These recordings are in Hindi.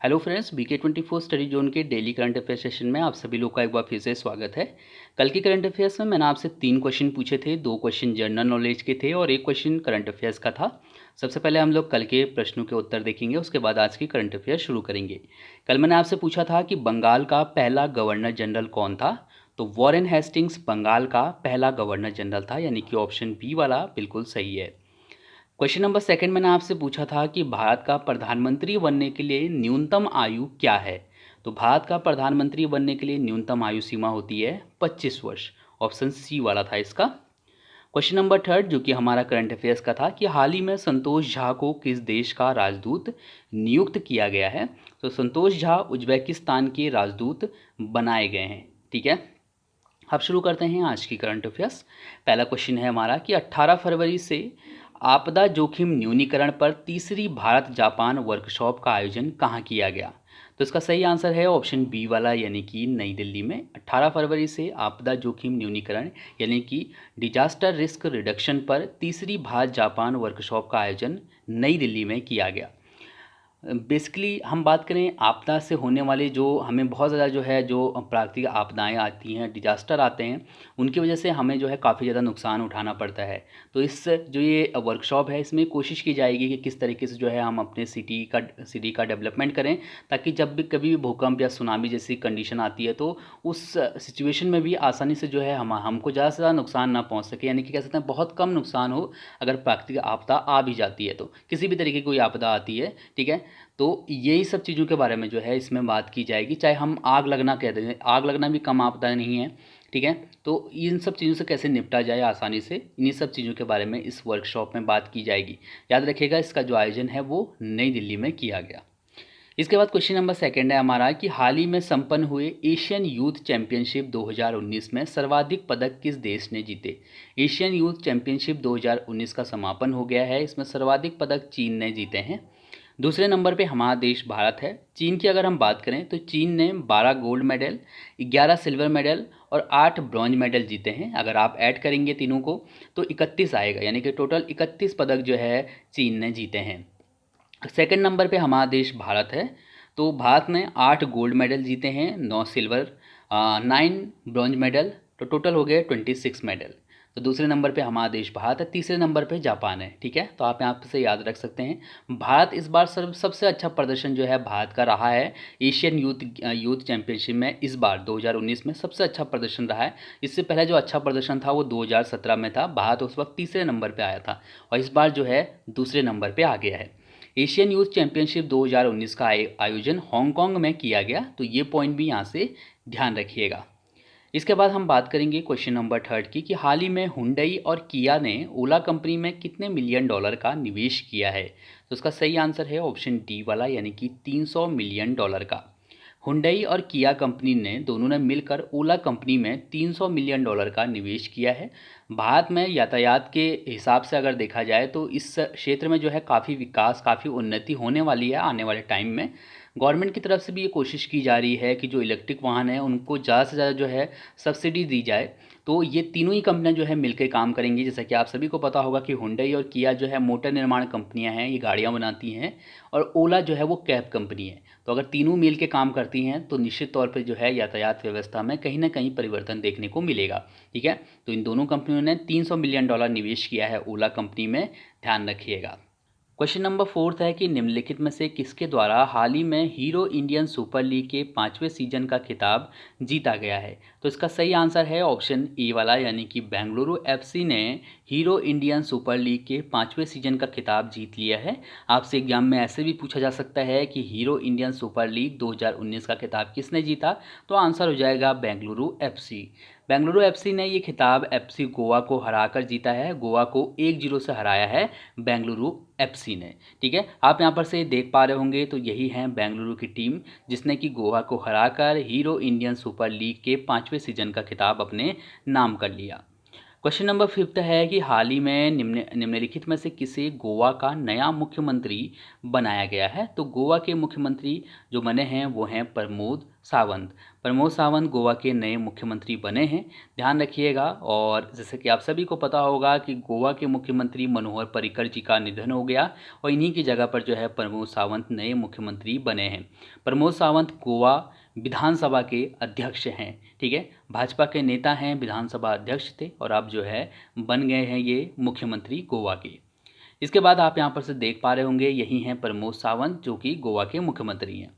Hello friends, BK24 study zone के डेली करंट अफेयर सेशन में आप सभी लोग का एक बार फिर से स्वागत है। कल के करंट अफेयर्स में मैंने आपसे 3 क्वेश्चन पूछे थे। 2 क्वेश्चन जनरल नॉलेज के थे और 1 क्वेश्चन करंट अफेयर्स का था। सबसे पहले हम लोग कल के प्रश्नों के उत्तर देखेंगे, उसके बाद आज की करंट अफेयर शुरू करेंगे। कल मैंने आपसे पूछा था कि बंगाल का पहला गवर्नर जनरल कौन था। तो वॉरेन हेस्टिंग्स बंगाल का पहला गवर्नर जनरल था, यानी कि ऑप्शन बी वाला बिल्कुल सही है। क्वेश्चन नंबर सेकंड मैंने आपसे पूछा था कि भारत का प्रधानमंत्री बनने के लिए न्यूनतम आयु क्या है। तो भारत का प्रधानमंत्री बनने के लिए न्यूनतम आयु सीमा होती है 25 वर्ष। ऑप्शन सी वाला था इसका। क्वेश्चन नंबर थर्ड, जो कि हमारा करंट अफेयर्स का था, कि हाल ही में संतोष झा को किस देश का राजदूत नियुक्त किया गया है। तो संतोष झा उज्बेकिस्तान के राजदूत बनाए गए हैं। ठीक है, अब शुरू करते हैं आज की करंट अफेयर्स। पहला क्वेश्चन है हमारा कि 18 फरवरी से आपदा जोखिम न्यूनीकरण पर तीसरी भारत जापान वर्कशॉप का आयोजन कहाँ किया गया। तो इसका सही आंसर है ऑप्शन बी वाला, यानी कि नई दिल्ली में। 18 फरवरी से आपदा जोखिम न्यूनीकरण यानी कि डिजास्टर रिस्क रिडक्शन पर तीसरी भारत जापान वर्कशॉप का आयोजन नई दिल्ली में किया गया। बेसिकली हम बात करें आपदा से होने वाले, जो हमें बहुत ज़्यादा जो है जो प्राकृतिक आपदाएं आती हैं, डिजास्टर आते हैं, उनकी वजह से हमें जो है काफ़ी ज़्यादा नुकसान उठाना पड़ता है। तो इस जो ये वर्कशॉप है, इसमें कोशिश की जाएगी कि किस तरीके से जो है हम अपने सिटी का डेवलपमेंट करें, ताकि जब भी कभी भी भूकंप या सुनामी जैसी कंडीशन आती है तो उस सिचुएशन में भी आसानी से जो है हमको ज़्यादा से ज़्यादा नुकसान ना पहुँच सके, यानी कि कह सकते हैं बहुत कम नुकसान हो। अगर प्राकृतिक आपदा आ भी जाती है, तो किसी भी तरीके की कोई आपदा आती है, ठीक है, तो यही सब चीज़ों के बारे में जो है इसमें बात की जाएगी। चाहे हम आग लगना कह दें, आग लगना भी कम आपदा नहीं है, ठीक है। तो इन सब चीज़ों से कैसे निपटा जाए आसानी से, इन्हीं सब चीज़ों के बारे में इस वर्कशॉप में बात की जाएगी। याद रखिएगा, इसका जो आयोजन है वो नई दिल्ली में किया गया। इसके बाद क्वेश्चन नंबर सेकंड है हमारा कि हाल ही में संपन्न हुए एशियन यूथ चैंपियनशिप 2019 में सर्वाधिक पदक किस देश ने जीते। एशियन यूथ चैंपियनशिप 2019 का समापन हो गया है, इसमें सर्वाधिक पदक चीन ने जीते हैं। दूसरे नंबर पे हमारा देश भारत है। चीन की अगर हम बात करें तो चीन ने 12 गोल्ड मेडल, 11 सिल्वर मेडल और 8 ब्रॉन्ज मेडल जीते हैं। अगर आप ऐड करेंगे तीनों को तो 31 आएगा, यानी कि टोटल 31 पदक जो है चीन ने जीते हैं। सेकंड नंबर पे हमारा देश भारत है। तो भारत ने 8 गोल्ड मेडल जीते हैं, 9 सिल्वर, 9 ब्रॉन्ज मेडल, तो टोटल हो गए 26 मेडल। तो दूसरे नंबर पे हमारा देश भारत है, तीसरे नंबर पे जापान है। ठीक है, तो आप यहाँ से याद रख सकते हैं। भारत इस बार सबसे अच्छा प्रदर्शन जो है भारत का रहा है एशियन यूथ चैंपियनशिप में। इस बार 2019 में सबसे अच्छा प्रदर्शन रहा है। इससे पहले जो अच्छा प्रदर्शन था वो 2017 में था, भारत उस वक्त तीसरे नंबर पर आया था, और इस बार जो है दूसरे नंबर पर आ गया है। एशियन यूथ चैंपियनशिप 2019 का आयोजन हांगकांग में किया गया, तो ये पॉइंट भी यहाँ से ध्यान रखिएगा। इसके बाद हम बात करेंगे क्वेश्चन नंबर थर्ड की कि हाल ही में हुंडई और किया ने ओला कंपनी में कितने मिलियन डॉलर का निवेश किया है। तो इसका सही आंसर है ऑप्शन डी वाला, यानी कि 300 मिलियन डॉलर का। हुंडई और किया कंपनी ने दोनों ने मिलकर ओला कंपनी में 300 मिलियन डॉलर का निवेश किया है। भारत में यातायात के हिसाब से अगर देखा जाए तो इस क्षेत्र में जो है काफ़ी विकास, काफ़ी उन्नति होने वाली है आने वाले टाइम में। गवर्नमेंट की तरफ से भी ये कोशिश की जा रही है कि जो इलेक्ट्रिक वाहन है उनको ज़्यादा से ज़्यादा जो है सब्सिडी दी जाए। तो ये तीनों ही कंपनियां जो है मिलकर काम करेंगी। जैसा कि आप सभी को पता होगा कि हुंडई और किया जो है मोटर निर्माण कंपनियां हैं, ये गाड़ियां बनाती हैं, और ओला जो है वो कैब कंपनी है। तो अगर तीनों मिल के काम करती हैं तो निश्चित तौर पर जो है यातायात व्यवस्था में कहीं ना कहीं परिवर्तन देखने को मिलेगा। ठीक है, तो इन दोनों कंपनियों ने 300 मिलियन डॉलर निवेश किया है ओला कंपनी में, ध्यान रखिएगा। क्वेश्चन नंबर फोर्थ है कि निम्नलिखित में से किसके द्वारा हाल ही में हीरो इंडियन सुपर लीग के 5वें सीजन का खिताब जीता गया है। तो इसका सही आंसर है ऑप्शन ए वाला, यानी कि बेंगलुरु एफसी ने हीरो इंडियन सुपर लीग के 5वें सीजन का खिताब जीत लिया है। आपसे एग्जाम में ऐसे भी पूछा जा सकता है कि हीरो इंडियन सुपर लीग 2019 का खिताब किसने जीता, तो आंसर हो जाएगा बेंगलुरु एफसी। बेंगलुरु एफसी ने ये खिताब एफसी गोवा को हराकर जीता है। गोवा को 1-0 से हराया है बेंगलुरु एफसी ने। ठीक है, आप यहाँ पर से देख पा रहे होंगे, तो यही है बेंगलुरु की टीम जिसने कि गोवा को हराकर हीरो इंडियन सुपर लीग के 5वें सीजन का खिताब अपने नाम कर लिया। क्वेश्चन नंबर 5 है कि हाल ही में निम्नलिखित में से किसे गोवा का नया मुख्यमंत्री बनाया गया है। तो गोवा के मुख्यमंत्री जो बने हैं वो हैं प्रमोद सावंत। प्रमोद सावंत गोवा के नए मुख्यमंत्री बने हैं, ध्यान रखिएगा। और जैसे कि आप सभी को पता होगा कि गोवा के मुख्यमंत्री मनोहर पर्रिकर जी का निधन हो गया और इन्हीं की जगह पर जो है प्रमोद सावंत नए मुख्यमंत्री बने हैं। प्रमोद सावंत गोवा विधानसभा के अध्यक्ष हैं, ठीक है, भाजपा के नेता हैं, विधानसभा अध्यक्ष थे और अब जो है बन गए हैं ये मुख्यमंत्री गोवा के। इसके बाद आप यहाँ पर से देख पा रहे होंगे यही हैं प्रमोद सावंत जो कि गोवा के मुख्यमंत्री हैं।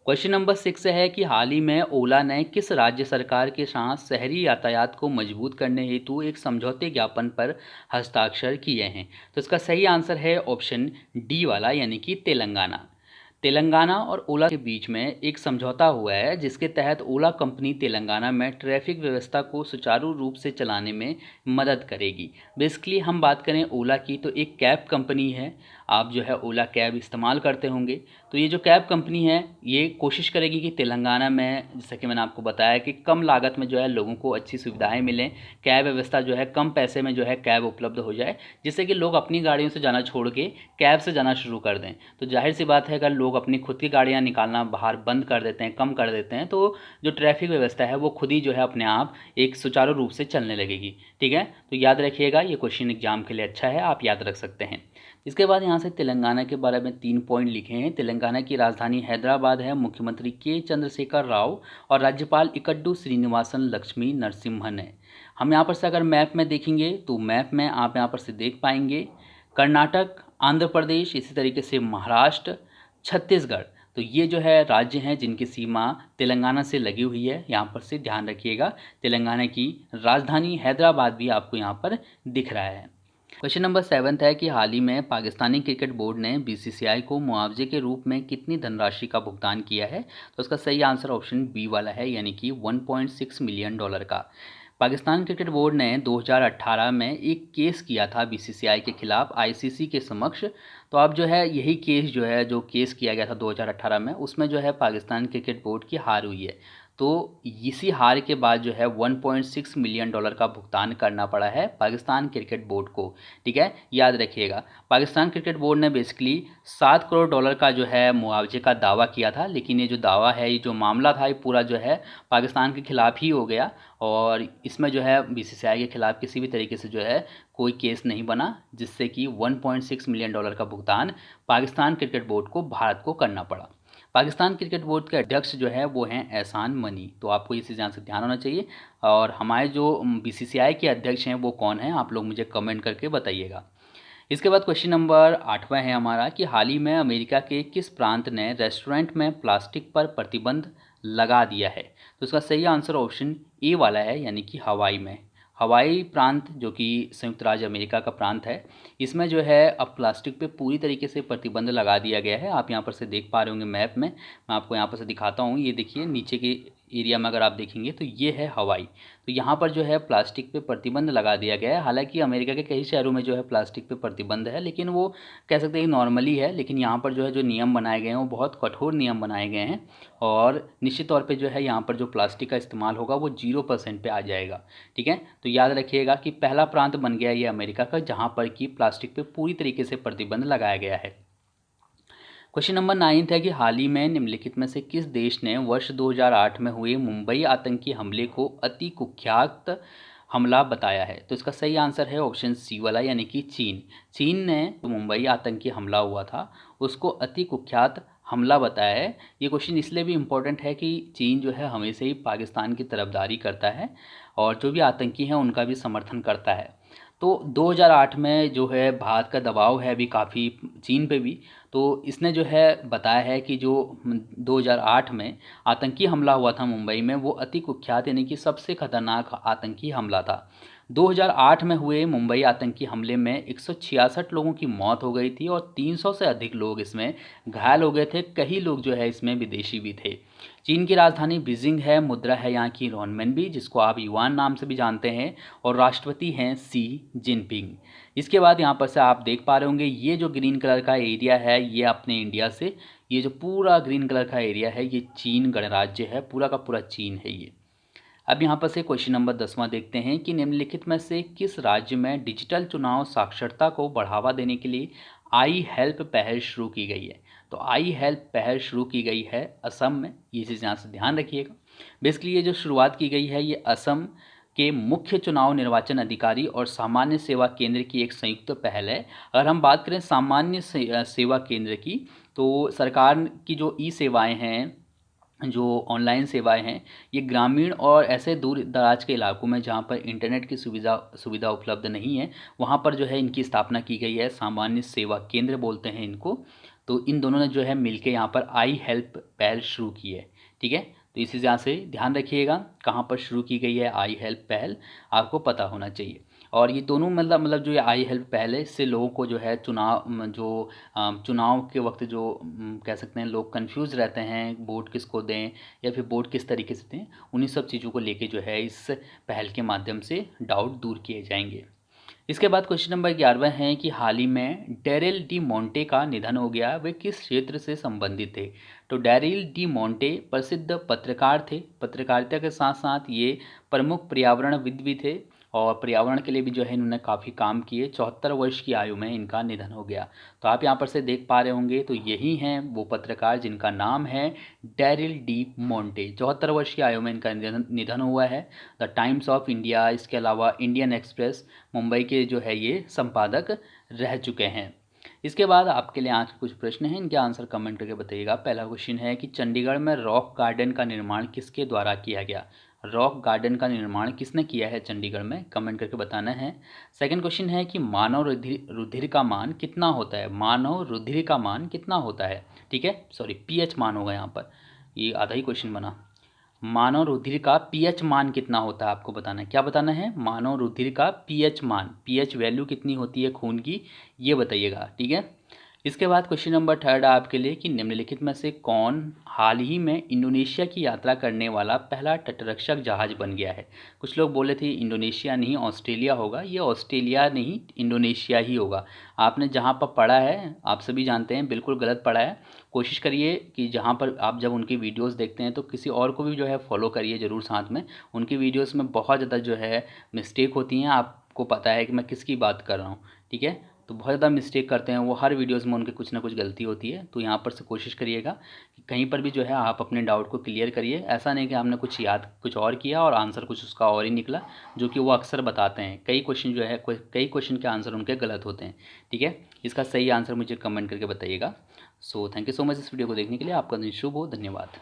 क्वेश्चन नंबर 6 है कि हाल ही में ओला ने किस राज्य सरकार के साथ शहरी यातायात को मजबूत करने हेतु एक समझौते ज्ञापन पर हस्ताक्षर किए हैं। तो इसका सही आंसर है ऑप्शन डी वाला, यानी कि तेलंगाना। तेलंगाना और ओला के बीच में एक समझौता हुआ है जिसके तहत ओला कंपनी तेलंगाना में ट्रैफिक व्यवस्था को सुचारू रूप से चलाने में मदद करेगी। बेसिकली हम बात करें ओला की तो एक कैब कंपनी है, आप जो है ओला कैब इस्तेमाल करते होंगे। तो ये जो कैब कंपनी है ये कोशिश करेगी कि तेलंगाना में, जैसा कि मैंने आपको बताया, कि कम लागत में जो है लोगों को अच्छी सुविधाएं मिलें, कैब व्यवस्था जो है कम पैसे में जो है कैब उपलब्ध हो जाए, जिससे कि लोग अपनी गाड़ियों से जाना छोड़ के कैब से जाना शुरू कर दें। तो जाहिर सी बात है अगर लोग अपनी खुद की गाड़ियाँ निकालना बाहर बंद कर देते हैं, कम कर देते हैं, तो जो ट्रैफिक व्यवस्था है वो खुद ही जो है अपने आप एक सुचारू रूप से चलने लगेगी, ठीक है। तो याद रखिएगा, ये क्वेश्चन एग्जाम के लिए अच्छा है, आप याद रख सकते हैं। इसके बाद यहाँ से तेलंगाना के बारे में 3 पॉइंट लिखे हैं। तेलंगाना की राजधानी हैदराबाद है, मुख्यमंत्री के चंद्रशेखर राव और राज्यपाल इकड्डू श्रीनिवासन लक्ष्मी नरसिम्हन है। हम यहाँ पर से अगर मैप में देखेंगे तो मैप में आप यहाँ पर से देख पाएंगे कर्नाटक, आंध्र प्रदेश, इसी तरीके से महाराष्ट्र, छत्तीसगढ़, तो ये जो है राज्य हैं जिनकी सीमा तेलंगाना से लगी हुई है। यहाँ पर से ध्यान रखिएगा, तेलंगाना की राजधानी हैदराबाद भी आपको यहाँ पर दिख रहा है। क्वेश्चन नंबर 7 है कि हाल ही में पाकिस्तानी क्रिकेट बोर्ड ने बीसीसीआई को मुआवजे के रूप में कितनी धनराशि का भुगतान किया है। तो उसका सही आंसर ऑप्शन बी वाला है, यानी कि $1.6 मिलियन का। पाकिस्तान क्रिकेट बोर्ड ने 2018 में एक केस किया था बीसीसीआई के खिलाफ आईसीसी के समक्ष। तो अब जो है यही केस जो केस किया गया था 2018 में, उसमें जो है पाकिस्तान क्रिकेट बोर्ड की हार हुई है। तो इसी हार के बाद जो है $1.6 मिलियन का भुगतान करना पड़ा है पाकिस्तान क्रिकेट बोर्ड को, ठीक है, याद रखिएगा। पाकिस्तान क्रिकेट बोर्ड ने बेसिकली $7 करोड़ का जो है मुआवजे का दावा किया था, लेकिन ये जो दावा है, ये जो मामला था, ये पूरा जो है पाकिस्तान के खिलाफ ही हो गया और इसमें जो है बीसीसीआई के खिलाफ किसी भी तरीके से जो है कोई केस नहीं बना, जिससे कि $1.6 मिलियन का भुगतान पाकिस्तान क्रिकेट बोर्ड को भारत को करना पड़ा। पाकिस्तान क्रिकेट बोर्ड के अध्यक्ष जो है वो हैं एहसान मनी। तो आपको इस चीज़ से ध्यान होना चाहिए। और हमारे जो बीसीसीआई के अध्यक्ष हैं वो कौन हैं, आप लोग मुझे कमेंट करके बताइएगा। इसके बाद क्वेश्चन नंबर 8वां है हमारा कि हाल ही में अमेरिका के किस प्रांत ने रेस्टोरेंट में प्लास्टिक पर प्रतिबंध लगा दिया है। तो इसका सही आंसर ऑप्शन ए वाला है, यानी कि हवाई में। हवाई प्रांत जो कि संयुक्त राज्य अमेरिका का प्रांत है, इसमें जो है अब प्लास्टिक पे पूरी तरीके से प्रतिबंध लगा दिया गया है। आप यहाँ पर से देख पा रहे होंगे मैप में, मैं आपको यहाँ पर से दिखाता हूँ। ये देखिए नीचे के एरिया में अगर आप देखेंगे तो ये है हवाई। तो यहाँ पर जो है प्लास्टिक पे प्रतिबंध लगा दिया गया है। हालांकि अमेरिका के कई शहरों में जो है प्लास्टिक पे प्रतिबंध है, लेकिन वो कह सकते हैं नॉर्मली है। लेकिन यहाँ पर जो है जो नियम बनाए गए हैं वो बहुत कठोर नियम बनाए गए हैं और निश्चित तौर पे जो है यहाँ पर जो प्लास्टिक का इस्तेमाल होगा वो 0% पे आ जाएगा, ठीक है। तो याद रखिएगा कि पहला प्रांत बन गया ये अमेरिका का जहाँ पर कि प्लास्टिक पे पूरी तरीके से प्रतिबंध लगाया गया है। क्वेश्चन नंबर 9 है कि हाल ही में निम्नलिखित में से किस देश ने वर्ष 2008 में हुए मुंबई आतंकी हमले को अति कुख्यात हमला बताया है। तो इसका सही आंसर है ऑप्शन सी वाला, यानी कि चीन। चीन ने जो मुंबई आतंकी हमला हुआ था उसको अति कुख्यात हमला बताया है। ये क्वेश्चन इसलिए भी इम्पोर्टेंट है कि चीन जो है हमेशा ही पाकिस्तान की तरफदारी करता है और जो भी आतंकी हैं उनका भी समर्थन करता है। तो 2008 में जो है भारत का दबाव है अभी काफ़ी चीन पे भी, तो इसने जो है बताया है कि जो 2008 में आतंकी हमला हुआ था मुंबई में वो अति कुख्यात यानी कि सबसे खतरनाक आतंकी हमला था। 2008 में हुए मुंबई आतंकी हमले में 166 लोगों की मौत हो गई थी और 300 से अधिक लोग इसमें घायल हो गए थे। कई लोग जो है इसमें विदेशी भी थे। चीन की राजधानी बीजिंग है, मुद्रा है यहाँ की रोनमेनबी, जिसको आप युआन नाम से भी जानते हैं, और राष्ट्रपति हैं सी जिनपिंग। इसके बाद यहाँ पर से आप देख पा रहे होंगे ये जो ग्रीन कलर का एरिया है ये अपने इंडिया से, ये जो पूरा ग्रीन कलर का एरिया है ये चीन गणराज्य है, पूरा का पूरा चीन है ये। अब यहाँ पर से क्वेश्चन नंबर 10वां देखते हैं कि निम्नलिखित में से किस राज्य में डिजिटल चुनाव साक्षरता को बढ़ावा देने के लिए आई हेल्प पहल शुरू की गई है। तो आई हेल्प पहल शुरू की गई है असम में, ये चीज़ यहाँ से ध्यान रखिएगा। बेसिकली ये जो शुरुआत की गई है ये असम के मुख्य चुनाव निर्वाचन अधिकारी और सामान्य सेवा केंद्र की एक संयुक्त पहल है। अगर हम बात करें सामान्य सेवा केंद्र की, तो सरकार की जो ई सेवाएँ हैं, जो ऑनलाइन सेवाएं हैं, ये ग्रामीण और ऐसे दूर दराज के इलाकों में जहाँ पर इंटरनेट की सुविधा उपलब्ध नहीं है, वहाँ पर जो है इनकी स्थापना की गई है। सामान्य सेवा केंद्र बोलते हैं इनको। तो इन दोनों ने जो है मिलके यहाँ पर आई हेल्प पहल शुरू की है। ठीक है, तो इसी यहाँ से ध्यान रखिएगा कहाँ पर शुरू की गई है आई हेल्प पहल, आपको पता होना चाहिए। और ये दोनों मतलब जो ये आई हेल्प पहल है, इससे लोगों को जो है चुनाव के वक्त जो कह सकते हैं लोग कंफ्यूज रहते हैं, वोट किसको दें या फिर वोट किस तरीके से दें, उन्हीं सब चीज़ों को लेके जो है इस पहल के माध्यम से डाउट दूर किए जाएंगे। इसके बाद क्वेश्चन नंबर 11 है कि हाल ही में डेरिल डी मोंटे का निधन हो गया, वे किस क्षेत्र से संबंधित थे। तो डेरिल डी मोंटे प्रसिद्ध पत्रकार थे, पत्रकारिता के साथ साथ ये प्रमुख पर्यावरणविद भी थे और पर्यावरण के लिए भी जो है इन्होंने काफ़ी काम किए। 74 वर्ष की आयु में इनका निधन हो गया। तो आप यहाँ पर से देख पा रहे होंगे, तो यही हैं वो पत्रकार जिनका नाम है डेरिल डी मोंटे। 74 वर्ष की आयु में इनका निधन हुआ है। द टाइम्स ऑफ इंडिया, इसके अलावा इंडियन एक्सप्रेस मुंबई के जो है ये संपादक रह चुके हैं। इसके बाद आपके लिए आज कुछ प्रश्न हैं, इनके आंसर कमेंट करके बताइएगा। पहला क्वेश्चन है कि चंडीगढ़ में रॉक गार्डन का निर्माण किसके द्वारा किया गया। रॉक गार्डन का निर्माण किसने किया है चंडीगढ़ में, कमेंट करके बताना है। सेकंड क्वेश्चन है कि मानव रुधिर का मान कितना होता है। मानव रुधिर का मान कितना होता है, ठीक है, सॉरी पीएच मान होगा यहाँ पर, ये आधा ही क्वेश्चन बना। मानव रुधिर का पीएच मान कितना होता है आपको बताना है। क्या बताना है, मानव रुधिर का पीएच मान, पीएच वैल्यू कितनी होती है खून की, ये बताइएगा। ठीक है, इसके बाद क्वेश्चन नंबर 3 आपके लिए कि निम्नलिखित में से कौन हाल ही में इंडोनेशिया की यात्रा करने वाला पहला तटरक्षक जहाज बन गया है। कुछ लोग बोले थे इंडोनेशिया नहीं ऑस्ट्रेलिया होगा, ये ऑस्ट्रेलिया नहीं इंडोनेशिया ही होगा। आपने जहाँ पर पढ़ा है, आप सभी जानते हैं बिल्कुल गलत पढ़ा है। कोशिश करिए कि जहाँ पर आप जब उनकी वीडियोस देखते हैं तो किसी और को भी जो है फॉलो करिए ज़रूर साथ में। उनकी वीडियोस में बहुत ज़्यादा जो है मिस्टेक होती हैं, आपको पता है कि मैं किसकी बात कर रहा हूँ। ठीक है, तो बहुत ज़्यादा मिस्टेक करते हैं वो, हर वीडियोस में उनके कुछ ना कुछ गलती होती है। तो यहाँ पर से कोशिश करिएगा कि कहीं पर भी जो है आप अपने डाउट को क्लियर करिए। ऐसा नहीं कि हमने कुछ याद कुछ और किया और आंसर कुछ उसका और ही निकला, जो कि वो अक्सर बताते हैं। कई क्वेश्चन जो है कई क्वेश्चन के आंसर उनके गलत होते हैं। ठीक है, इसका सही आंसर मुझे कमेंट करके बताइएगा। So thank you so much इस वीडियो को देखने के लिए। आपका दिन शुभ हो, धन्यवाद।